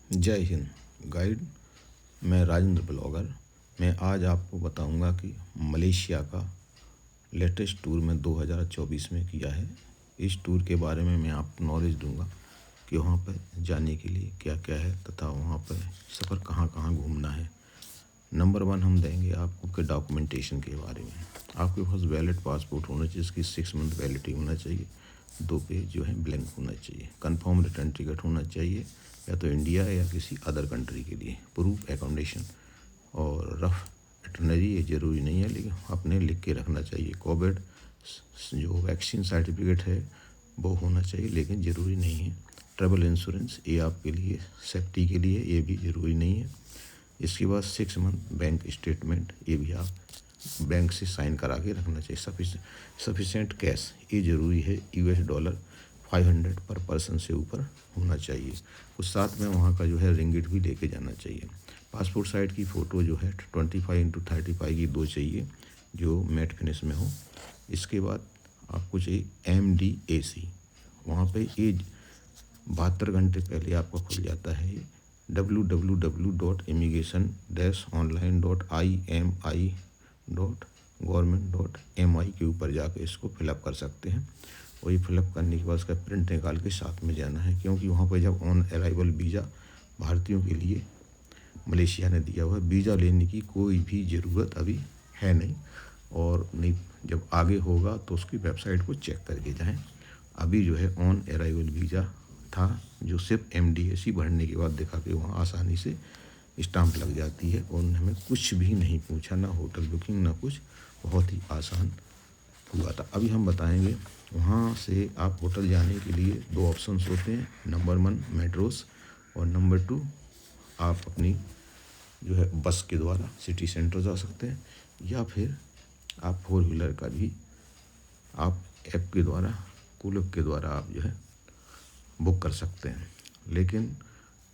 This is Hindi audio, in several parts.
जय हिंद गाइड। मैं राजेंद्र ब्लॉगर। मैं आज आपको बताऊंगा कि मलेशिया का लेटेस्ट टूर मैं 2024 में किया है। इस टूर के बारे में मैं आपको नॉलेज दूंगा कि वहाँ पर जाने के लिए क्या क्या है तथा वहाँ पर सफ़र कहाँ कहाँ घूमना है। नंबर 1 हम देंगे आपको कि डॉक्यूमेंटेशन के बारे में। आपके पास वैलिड पासपोर्ट होना चाहिए, जिसकी 6 मंथ वैलिडिटी होना चाहिए, 2 पेज जो है ब्लैंक होना चाहिए, कंफर्म रिटर्न टिकट होना चाहिए या तो इंडिया या किसी अदर कंट्री के लिए, प्रूफ एकोमोडेशन और रफ इटनरी ये ज़रूरी नहीं है लेकिन अपने लिख के रखना चाहिए। कोविड जो वैक्सीन सर्टिफिकेट है वो होना चाहिए लेकिन ज़रूरी नहीं है। ट्रैवल इंश्योरेंस ये आपके लिए सेफ्टी के लिए ये भी ज़रूरी नहीं है। इसके बाद 6 मंथ बैंक स्टेटमेंट ये भी आप बैंक से साइन करा के रखना चाहिए। सफिशेंट कैश ये ज़रूरी है, $500 पर पर्सन से ऊपर होना चाहिए। उस साथ में वहाँ का जो है रिंगिट भी लेके जाना चाहिए। पासपोर्ट साइज की फ़ोटो जो है 25x35 की 2 चाहिए जो मैट फिनिश में हो। इसके बाद आपको चाहिए MDAC, वहाँ पे ये 72 घंटे पहले आपका खुल जाता है। ये www.immigration-imi.government.mi के ऊपर जाकर इसको फिलअप कर सकते हैं। और ये फिलअप करने के बाद उसका प्रिंट निकाल के साथ में जाना है, क्योंकि वहाँ पर जब ऑन अराइवल वीज़ा भारतीयों के लिए मलेशिया ने दिया हुआ है, वीज़ा लेने की कोई भी ज़रूरत अभी है नहीं। और नहीं, जब आगे होगा तो उसकी वेबसाइट को चेक करके जाएं। अभी जो है ऑन अराइवल वीज़ा था जो सिर्फ MDAC भरने के बाद दिखा के वहाँ आसानी से स्टाम्प लग जाती है और हमें कुछ भी नहीं पूछा, ना होटल बुकिंग ना कुछ, बहुत ही आसान हुआ था। अभी हम बताएंगे वहाँ से आप होटल जाने के लिए 2 ऑप्शंस होते हैं। नंबर 1 मेट्रोस और नंबर 2 आप अपनी जो है बस के द्वारा सिटी सेंटर जा सकते हैं, या फिर आप 4 व्हीलर का भी आप ऐप के द्वारा कुलुक के द्वारा आप जो है बुक कर सकते हैं। लेकिन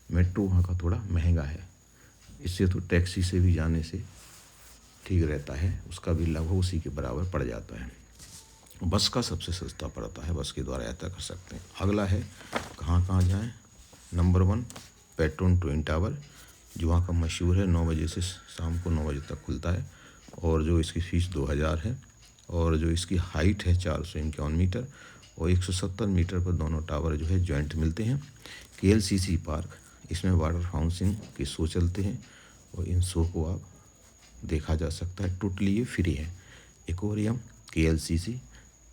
मेट्रो वहाँ का थोड़ा महंगा है, इससे तो टैक्सी से भी जाने से ठीक रहता है, उसका भी लगभग उसी के बराबर पड़ जाता है। बस का सबसे सस्ता पड़ता है, बस के द्वारा यात्रा कर सकते हैं। अगला है कहाँ कहाँ जाएं। नंबर 1 पेट्रोन ट्विन टावर, जो वहाँ का मशहूर है, 9 बजे से शाम को 9 बजे तक खुलता है और जो इसकी फ़ीस 2000 है और जो इसकी हाइट है 451 मीटर और 170 मीटर पर दोनों टावर जो है जॉइंट मिलते हैं। KLCC पार्क, इसमें वाटर फाउंटेन के शो चलते हैं और इन शो को आप देखा जा सकता है, टोटली ये फ्री है। एक्वेरियम KLCC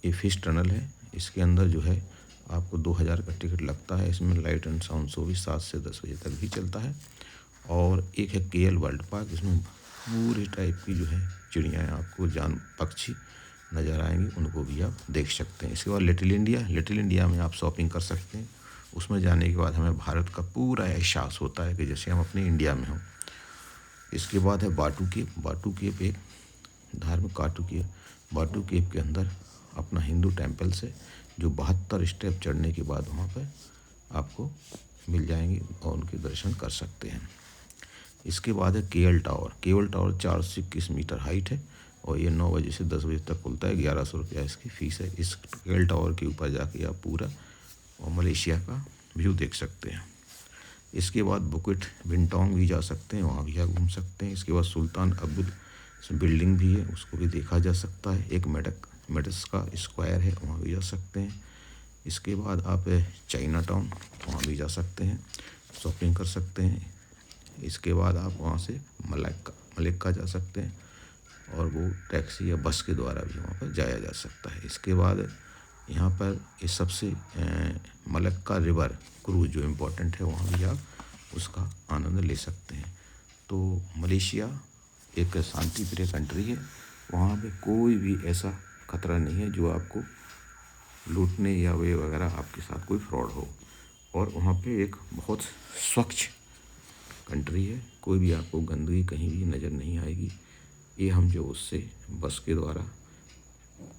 ये फिश टनल है, इसके अंदर जो है आपको 2000 का टिकट लगता है। इसमें लाइट एंड साउंड शो भी 7 से 10 बजे तक भी चलता है। और एक है KL वर्ल्ड पार्क, इसमें पूरे टाइप की जो है चिड़ियाँ आपको पक्षी नज़र आएंगे, उनको भी आप देख सकते हैं। इसके बाद लिटिल इंडिया में आप शॉपिंग कर सकते हैं। उसमें जाने के बाद हमें भारत का पूरा एहसास होता है कि जैसे हम अपने इंडिया में हों। इसके बाद है बाटू केव एक धार्मिक बाटू केव के अंदर अपना हिंदू टेम्पल से जो 72 स्टेप चढ़ने के बाद वहाँ पर आपको मिल जाएंगे और उनके दर्शन कर सकते हैं। इसके बाद है केएल टावर 421 मीटर हाइट है और ये 9 बजे से 10 बजे तक खुलता है। 1100 रुपया इसकी फ़ीस है। इस केएल टावर के ऊपर जाके आप पूरा और मलेशिया का व्यू देख सकते हैं। इसके बाद बुकिट विंटोंग भी जा सकते हैं, वहाँ भी आप घूम सकते हैं। इसके बाद सुल्तान अब्दुल बिल्डिंग भी है, उसको भी देखा जा सकता है। एक मेडस का स्क्वायर है, वहाँ भी जा सकते हैं। इसके बाद आप चाइना टाउन, वहाँ भी जा सकते हैं, शॉपिंग कर सकते हैं। इसके बाद आप वहाँ से मलेक्का जा सकते हैं और वो टैक्सी या बस के द्वारा भी वहाँ पर जाया जा सकता है। इसके बाद यहाँ पर ये सबसे मलक्का रिवर क्रूज़ जो इम्पोर्टेंट है, वहाँ भी आप उसका आनंद ले सकते हैं। तो मलेशिया एक शांति प्रिय कंट्री है, वहाँ पे कोई भी ऐसा खतरा नहीं है जो आपको लूटने या वे वगैरह आपके साथ कोई फ्रॉड हो। और वहाँ पे एक बहुत स्वच्छ कंट्री है, कोई भी आपको गंदगी कहीं भी नज़र नहीं आएगी। ये हम जो उससे बस के द्वारा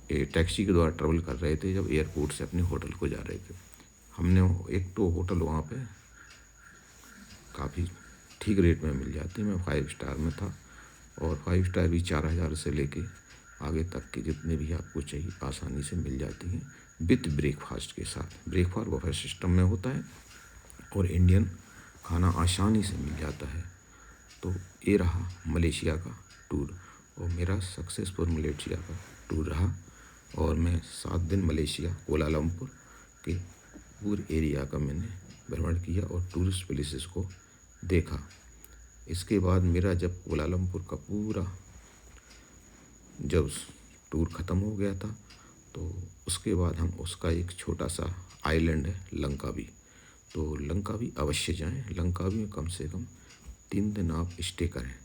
टैक्सी के द्वारा ट्रेवल कर रहे थे, जब एयरपोर्ट से अपने होटल को जा रहे थे, हमने एक तो होटल वहाँ पे काफ़ी ठीक रेट में मिल जाती है। मैं 5 स्टार में था और 5 स्टार भी 4000 से लेके आगे तक के जितने भी आपको चाहिए आसानी से मिल जाती हैं, विथ ब्रेकफास्ट के साथ। ब्रेकफास्ट बफे सिस्टम में होता है और इंडियन खाना आसानी से मिल जाता है। तो ये रहा मलेशिया का टूर और मेरा सक्सेसफुल मलेशिया का टूर रहा। और मैं 7 दिन मलेशिया कोलालमपुर के पूरे एरिया का मैंने भ्रमण किया और टूरिस्ट प्लेसेस को देखा। इसके बाद मेरा जब कोलालमपुर का पूरा जब टूर ख़त्म हो गया था तो उसके बाद हम उसका एक छोटा सा आइलैंड है लंकावी, तो लंकावी अवश्य जाएं। लंकावी में कम से कम 3 दिन आप स्टे करें।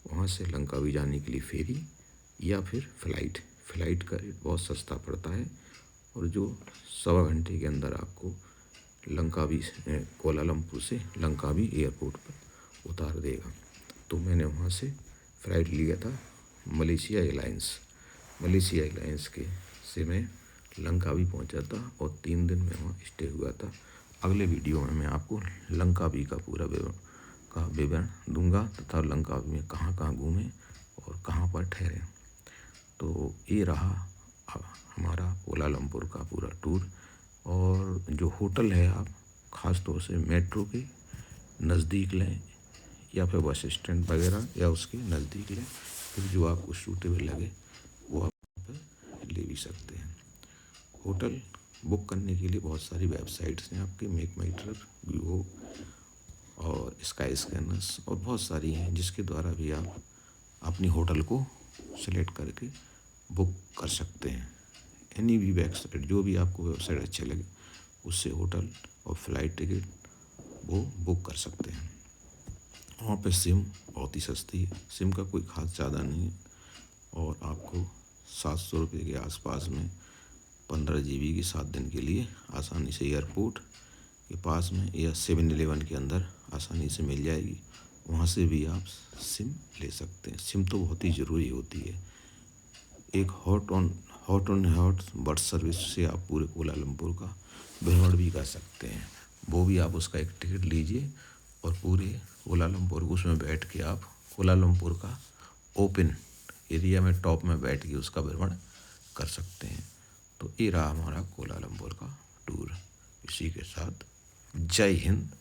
वहाँ से लंकावी जाने के लिए फेरी या फिर फ़्लाइट का रेट बहुत सस्ता पड़ता है और जो 1.25 घंटे के अंदर आपको लंकावी कोलालमपुर से लंकावी एयरपोर्ट पर उतार देगा। तो मैंने वहाँ से फ़्लाइट लिया था मलेशिया एयरलाइंस के से मैं लंकावी पहुँचा था और 3 दिन में वहाँ स्टे हुआ था। अगले वीडियो में मैं आपको लंकावी का पूरा विवरण दूंगा तथा लंकावी में कहाँ कहाँ घूमें और कहाँ पर ठहरे। तो ये रहा हमारा कोलालमपुर का पूरा टूर। और जो होटल है आप ख़ास तौर से मेट्रो के नज़दीक लें या फिर बस स्टैंड वगैरह या उसके नज़दीक लें, फिर जो आपको सूटेबल लगे वो आप ले भी सकते हैं। होटल बुक करने के लिए बहुत सारी वेबसाइट्स हैं आपके, मेक माई ट्रिप, गो और स्काई स्कैनर्स और बहुत सारी हैं जिसके द्वारा भी आप अपनी होटल को सिलेक्ट करके बुक कर सकते हैं। एनी भी वेबसाइट जो भी आपको वेबसाइट अच्छे लगे उससे होटल और फ्लाइट टिकट वो बुक कर सकते हैं। वहाँ पे सिम बहुत ही सस्ती है, सिम का कोई खास ज़्यादा नहीं है और आपको 700 रुपये के आसपास में 15 GB की 7 दिन के लिए आसानी से एयरपोर्ट के पास में या 7-Eleven के अंदर आसानी से मिल जाएगी। वहाँ से भी आप सिम ले सकते हैं। सिम तो बहुत ही ज़रूरी होती है। एक हॉट बर्थ सर्विस से आप पूरे कोलालमपुर का भ्रमण भी कर सकते हैं। वो भी आप उसका एक टिकट लीजिए और पूरे कोलालमपुर उसमें बैठ के आप कोलालमपुर का ओपन एरिया में टॉप में बैठ के उसका भ्रमण कर सकते हैं। तो ये रहा हमारा कोलालमपुर का टूर। इसी के साथ जय हिंद।